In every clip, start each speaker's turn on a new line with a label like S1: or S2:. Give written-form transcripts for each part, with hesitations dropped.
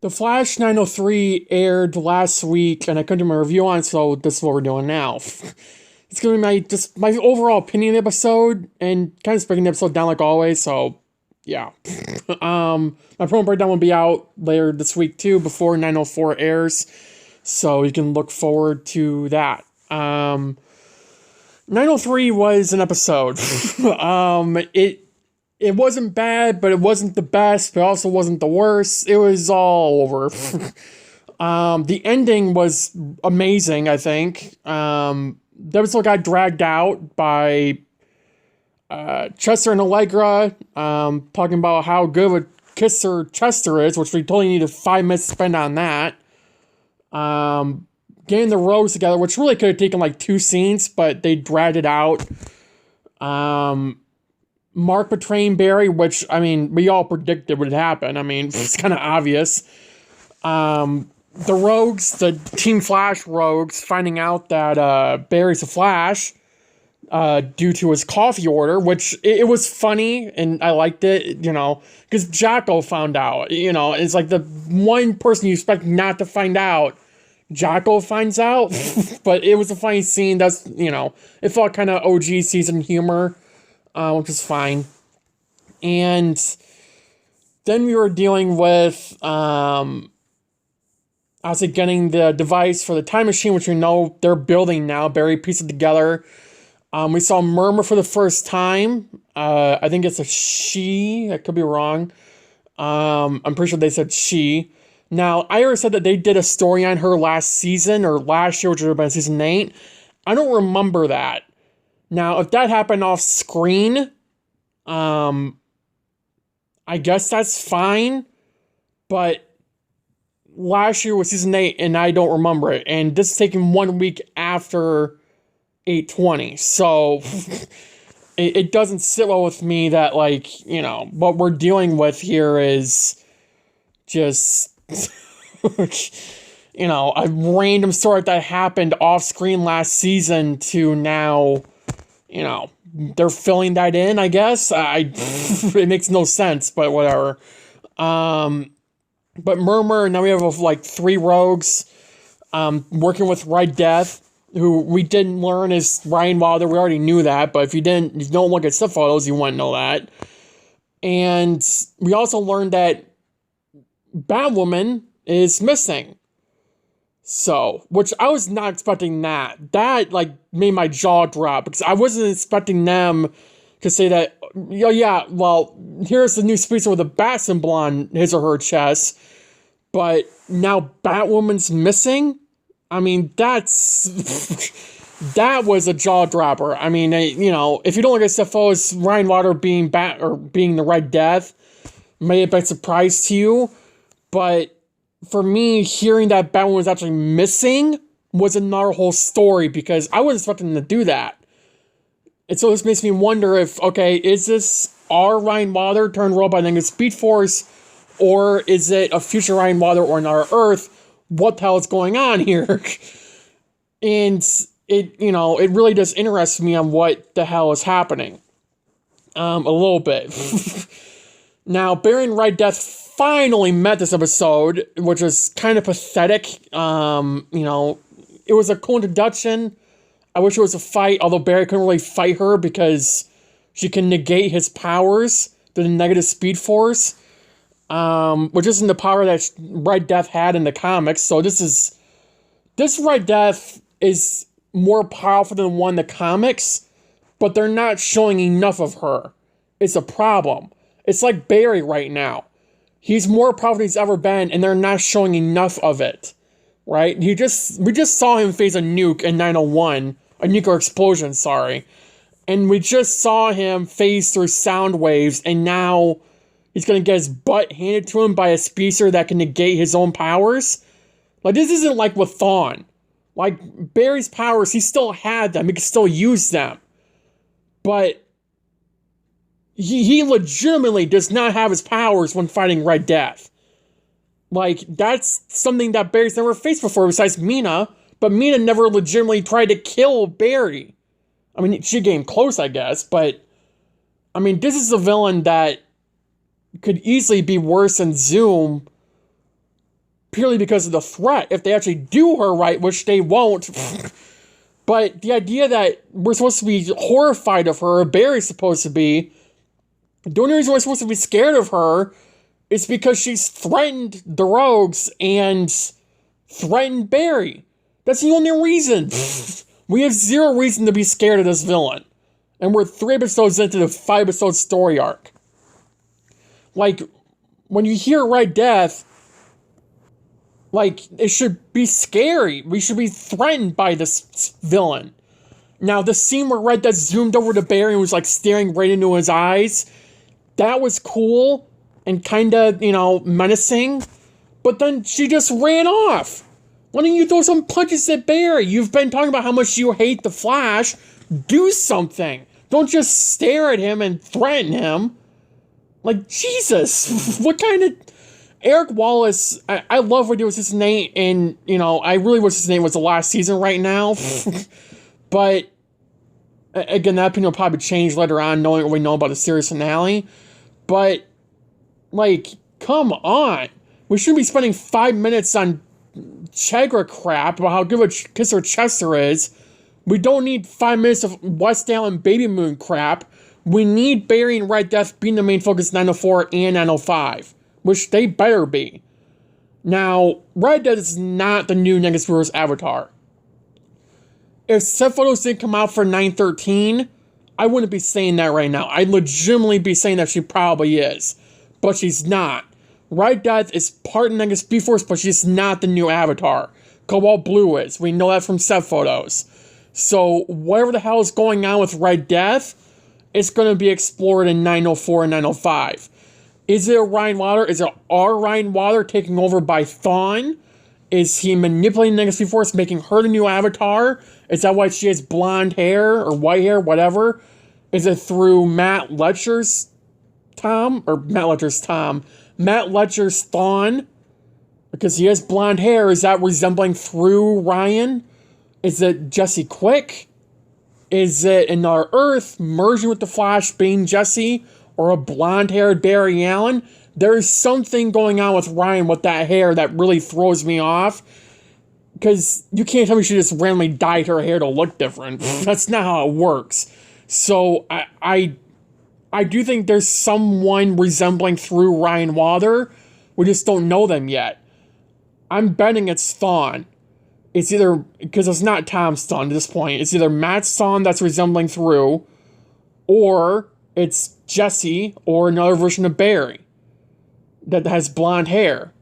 S1: The Flash 903 aired last week, and I couldn't do my review on it, so this is what we're doing now. It's gonna be my overall opinion of the episode, and kind of breaking the episode down like always. So, yeah. My promo breakdown will be out later this week too, before 904 airs, so you can look forward to that. 903 was an episode. It wasn't bad, but it wasn't the best, but also wasn't the worst. It was all over. The ending was amazing, I think. The episode got dragged out by Chester and Allegra, talking about how good of a kisser Chester is, which we totally needed 5 minutes to spend on that. Getting the rogues together, which really could have taken like 2 scenes, but they dragged it out. Mark betraying Barry, which, I mean, we all predicted would happen. I mean, it's kind of obvious. The rogues, the Team Flash rogues, finding out that Barry's a Flash due to his coffee order, which it was funny, and I liked it, because Jocko found out. It's like the one person you expect not to find out, Jocko finds out. But it was a funny scene. That's, it felt kind of OG season humor. Which is fine. And then we were dealing with, obviously getting the device for the time machine, which we know they're building now. Barry pieced it together. We saw Murmur for the first time. I think it's a she. I could be wrong. I'm pretty sure they said she. Now, Ira said that they did a story on her last season, or last year, which would have been season 8. I don't remember that. Now, if that happened off screen, I guess that's fine, but last year was season 8, and I don't remember it, and this is taking 1 week after 8/20, so it doesn't sit well with me that, what we're dealing with here is just, a random story that happened off screen last season to now. They're filling that in, I guess. It makes no sense, but whatever. But Murmur, now we have 3 rogues working with Red Death, who we didn't learn is Ryan Wilder. We already knew that, but if you don't look at stuff photos, you wouldn't know that. And we also learned that Batwoman is missing. So, which I was not expecting that. That, made my jaw drop, because I wasn't expecting them to say that, here's the new speedster with a bat symbol on his or her chest, but now Batwoman's missing? I mean, that was a jaw dropper. I mean, if you don't look at stuff as Ryan Water being being the Red Death, may have been a surprise to you, but for me, hearing that Batman was actually missing was another whole story, because I wasn't expecting them to do that. And so this makes me wonder if, is this our Ryan Wilder turned robot and Speedforce, or is it a future Ryan Wilder or another Earth? What the hell is going on here? And it really does interest me on what the hell is happening. A little bit. Now, Barry and Red Death finally met this episode, which was kind of pathetic. It was a cool introduction. I wish it was a fight, although Barry couldn't really fight her because she can negate his powers through the negative speed force, which isn't the power that Red Death had in the comics. So this Red Death is more powerful than the one in the comics, but they're not showing enough of her. It's a problem. It's like Barry right now. He's more powerful than he's ever been, and they're not showing enough of it, right? We just saw him face a nuke in 901, a nuclear explosion, sorry. And we just saw him phase through sound waves, and now he's gonna get his butt handed to him by a speedster that can negate his own powers? This isn't like with Thawne. Barry's powers, he still had them, he could still use them. But he legitimately does not have his powers when fighting Red Death. That's something that Barry's never faced before besides Mina, but Mina never legitimately tried to kill Barry. I mean, she came close, I guess, but I mean, this is a villain that could easily be worse than Zoom purely because of the threat. If they actually do her right, which they won't. But the idea that we're supposed to be horrified of her, or Barry's supposed to be, the only reason we're supposed to be scared of her is because she's threatened the Rogues and threatened Barry. That's the only reason. We have zero reason to be scared of this villain. And we're 3 episodes into the 5-episode story arc. Like, when you hear Red Death, like, it should be scary. We should be threatened by this villain. Now, the scene where Red Death zoomed over to Barry and was, like, staring right into his eyes, that was cool and kind of, menacing. But then she just ran off. Why don't you throw some punches at Barry? You've been talking about how much you hate the Flash. Do something. Don't just stare at him and threaten him. Like, Jesus. What kind of... Eric Wallace, I love what he was his name, and, I really wish his name was the last season right now. But, again, that opinion will probably change later on, knowing what we know about the series finale. But, like, come on. We shouldn't be spending 5 minutes on Chegra crap about how good of a kisser Chester is. We don't need 5 minutes of West Allen Baby Moon crap. We need Barry and Red Death being the main focus 904 and 905. Which they better be. Now, Red Death is not the new Negative Avatar. If set photos didn't come out for 913, I wouldn't be saying that right now. I'd legitimately be saying that she probably is. But she's not. Red Death is part of Negative Speedforce, but she's not the new Avatar. Cobalt Blue is. We know that from set photos. So, whatever the hell is going on with Red Death, it's going to be explored in 904 and 905. Is it Ryan Wilder? Is it our Ryan Wilder taking over by Thawne? Is he manipulating Negative Speedforce, making her the new Avatar? Is that why she has blonde hair or white hair, whatever? Is it through Matt Letcher's Thawne? Matt Letcher's Thawne? Because he has blonde hair. Is that resembling through Ryan? Is it Jesse Quick? Is it another Earth merging with the Flash being Jesse? Or a blonde-haired Barry Allen? There's something going on with Ryan with that hair that really throws me off. Because you can't tell me she just randomly dyed her hair to look different. That's not how it works. So, I do think there's someone resembling through Ryan Wilder. We just don't know them yet. I'm betting it's Thawne. It's either... Because it's not Tom's Thawne at this point. It's either Matt's Thawne that's resembling through, or it's Jesse, or another version of Barry that has blonde hair.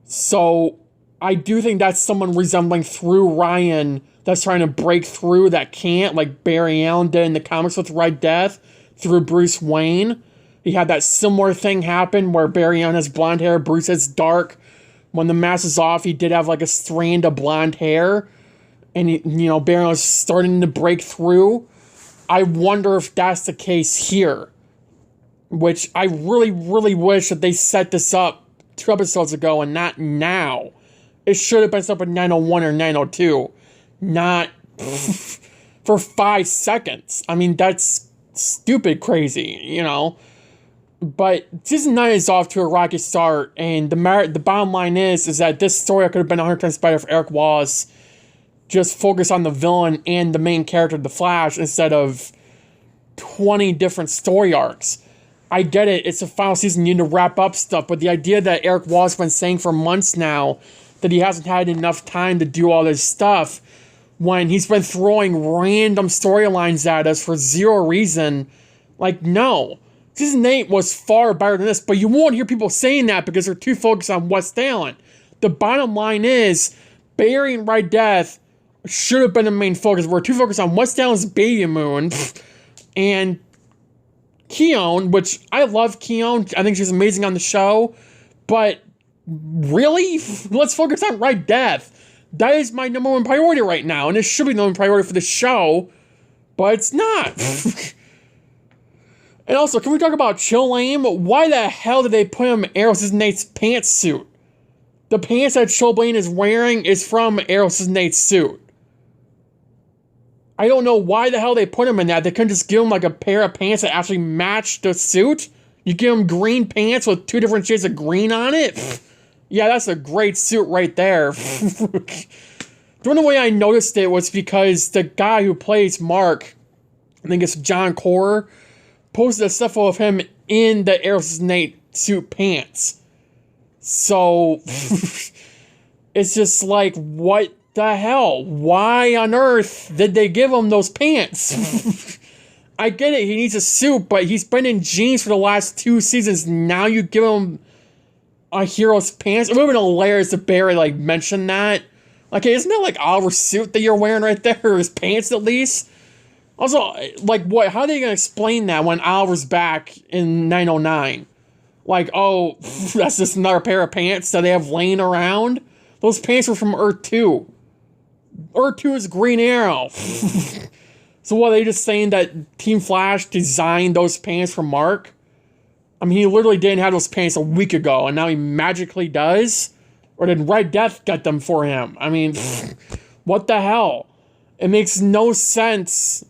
S1: So, I do think that's someone resembling through Ryan that's trying to break through that can't, like Barry Allen did in the comics with Red Death, through Bruce Wayne. He had that similar thing happen where Barry Allen has blonde hair, Bruce has dark. When the mask is off, he did have like a strand of blonde hair. And, Barry Allen was starting to break through. I wonder if that's the case here. Which I really, really wish that they set this up 2 episodes ago and not now. It should have been set up at 901 or 902. Not for 5 seconds. I mean, that's stupid crazy, But season 9 is off to a rocky start. And the bottom line is that this story could have been 100 times better if Eric Wallace just focused on the villain and the main character, the Flash, instead of 20 different story arcs. I get it, it's the final season, you need to wrap up stuff, but the idea that Eric Wallace has been saying for months now that he hasn't had enough time to do all this stuff when he's been throwing random storylines at us for zero reason, like, no. Season 8 was far better than this, but you won't hear people saying that because they're too focused on West Allen. The bottom line is, Barry and Red Death should have been the main focus. We're too focused on West Allen's Baby Moon, and Keone, which I love Keone. I think she's amazing on the show. But really? Let's focus on Red Death. That is my number 1 priority right now. And it should be the number 1 priority for the show. But it's not. And also, can we talk about Chillane? Why the hell did they put him in Arrowverse Nate's pantsuit? The pants that Chillane is wearing is from Arrowverse Nate's suit. I don't know why the hell they put him in that. They couldn't just give him like a pair of pants that actually matched the suit. You give him green pants with 2 different shades of green on it. Yeah, that's a great suit right there. The only way I noticed it was because the guy who plays Mark, I think it's John Core, posted a stuff of him in the Aerosmith suit pants. So, it's just like, what the hell? Why on earth did they give him those pants? I get it, he needs a suit, but he's been in jeans for the last 2 seasons. Now you give him a hero's pants? It would have been hilarious if Barry, like, mentioned that. Like, hey, isn't that, like, Oliver's suit that you're wearing right there? Or his pants, at least? Also, like, what? How are they going to explain that when Oliver's back in 909? Like, oh, that's just another pair of pants that they have laying around? Those pants were from Earth 2. Earth 2 is Green Arrow. So what, are they just saying that Team Flash designed those pants for Mark? I mean, he literally didn't have those pants a week ago, and now he magically does? Or did Red Death get them for him? I mean, what the hell? It makes no sense.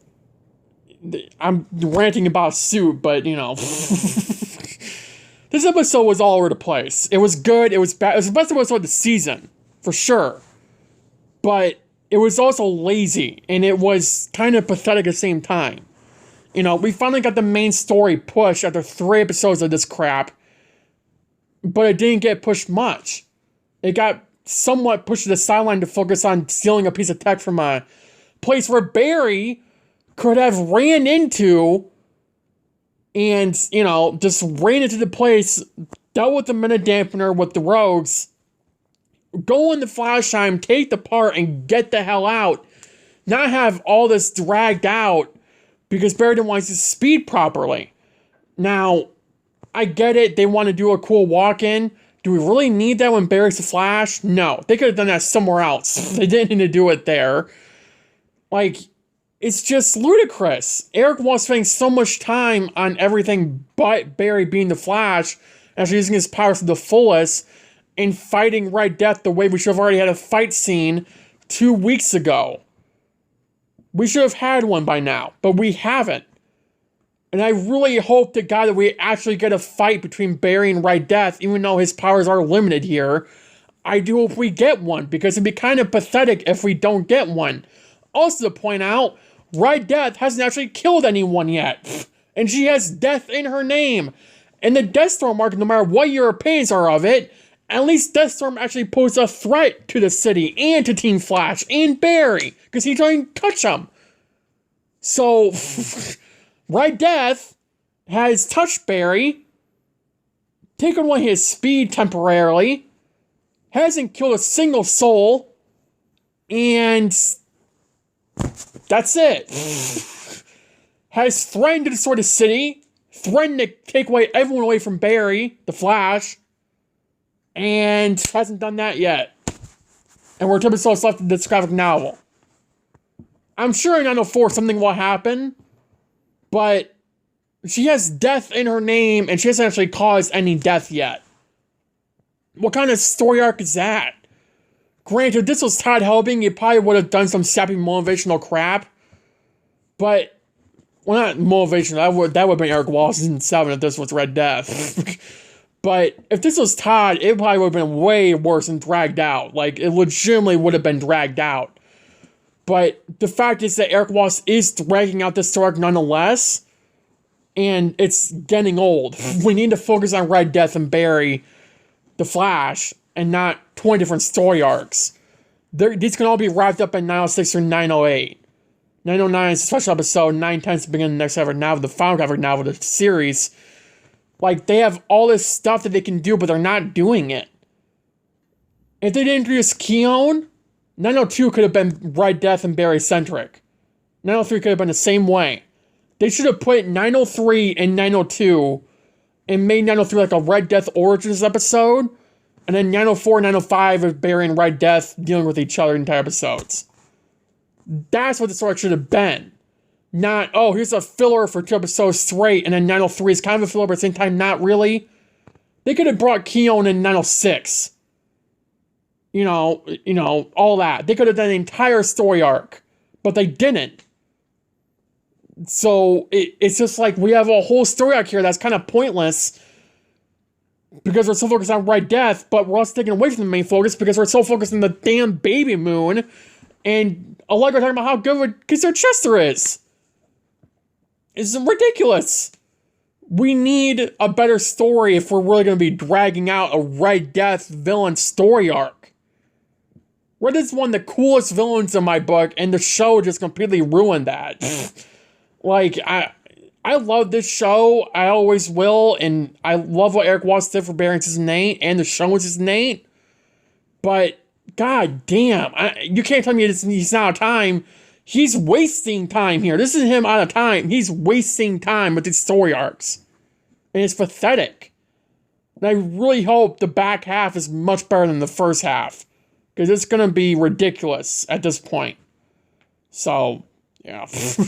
S1: I'm ranting about suit, but, you know. This episode was all over the place. It was good, it was bad. It was the best episode of the season, for sure. But it was also lazy, and it was kind of pathetic at the same time. You know, we finally got the main story pushed after 3 episodes of this crap, but it didn't get pushed much. It got somewhat pushed to the sideline to focus on stealing a piece of tech from a place where Barry could have ran into and, you know, just ran into the place, dealt with the minute dampener with the rogues, go into Flash time, take the part, and get the hell out. Not have all this dragged out because Barry didn't want to speed properly. Now, I get it, they want to do a cool walk-in. Do we really need that when Barry's the Flash? No. They could have done that somewhere else. They didn't need to do it there. Like, it's just ludicrous. Eric was spending so much time on everything but Barry being the Flash, actually using his powers to the fullest, and fighting Red Death the way we should have already had a fight scene 2 weeks ago. We should have had one by now, but we haven't. And I really hope to God that we actually get a fight between Barry and Red Death, even though his powers are limited here. I do hope we get one, because it'd be kind of pathetic if we don't get one. Also to point out, Red Death hasn't actually killed anyone yet. And she has death in her name. And the Deathstorm arc, no matter what your opinions are of it, at least Deathstorm actually poses a threat to the city and to Team Flash and Barry, because he doesn't touch them. So, Red Death has touched Barry, taken away his speed temporarily, hasn't killed a single soul, and that's it. Has threatened to destroy the city, threatened to take away everyone away from Barry, the Flash, and hasn't done that yet. And we're 2 episodes left in this graphic novel. I'm sure in 904 something will happen, but she has death in her name, and she hasn't actually caused any death yet. What kind of story arc is that? Granted, if this was Todd Helbing, he probably would have done some sappy motivational crap. But, well, not motivational, that would have been Eric Wallace in 7 if this was Red Death. But if this was Todd, it probably would have been way worse and dragged out. Like, it legitimately would have been dragged out. But the fact is that Eric Wallace is dragging out this story arc nonetheless. And it's getting old. We need to focus on Red Death and Barry, the Flash, and not 20 different story arcs. These can all be wrapped up in 906 or 908. 909 is a special episode, 910 is the beginning of the next graphic novel, the final graphic novel of the series. Like, they have all this stuff that they can do, but they're not doing it. If they didn't introduce Keone, 902 could have been Red Death and Barry-centric. 903 could have been the same way. They should have put 903 and 902 and made 903 like a Red Death Origins episode, and then 904 and 905 of Barry and Red Death dealing with each other in entire episodes. That's what the story should have been. Not, oh, here's a filler for 2 episodes straight, and then 903 is kind of a filler, but at the same time, not really. They could have brought Keone in 906. You know, all that. They could have done an entire story arc, but they didn't. So, it's just like, we have a whole story arc here that's kind of pointless because we're so focused on Red Death, but we're also taking away from the main focus because we're so focused on the damn baby moon. And Allegra talking about how good Kaiser Chester is. It's ridiculous. We need a better story if we're really going to be dragging out a Red Death villain story arc. Red Death's one of the coolest villains in my book, and the show just completely ruined that. Like, I love this show. I always will, and I love what Eric Watts did for Barry Season 8, and the show in Season 8. But, god damn, you can't tell me he's not out of time. He's wasting time here. This is him out of time. He's wasting time with these story arcs. And it's pathetic. And I really hope the back half is much better than the first half. Because it's going to be ridiculous at this point. So, yeah. Let me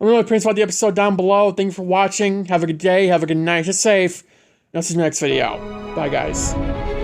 S1: know your opinions about the episode down below. Thank you for watching. Have a good day. Have a good night. Stay safe. And I'll see you in the next video. Bye, guys.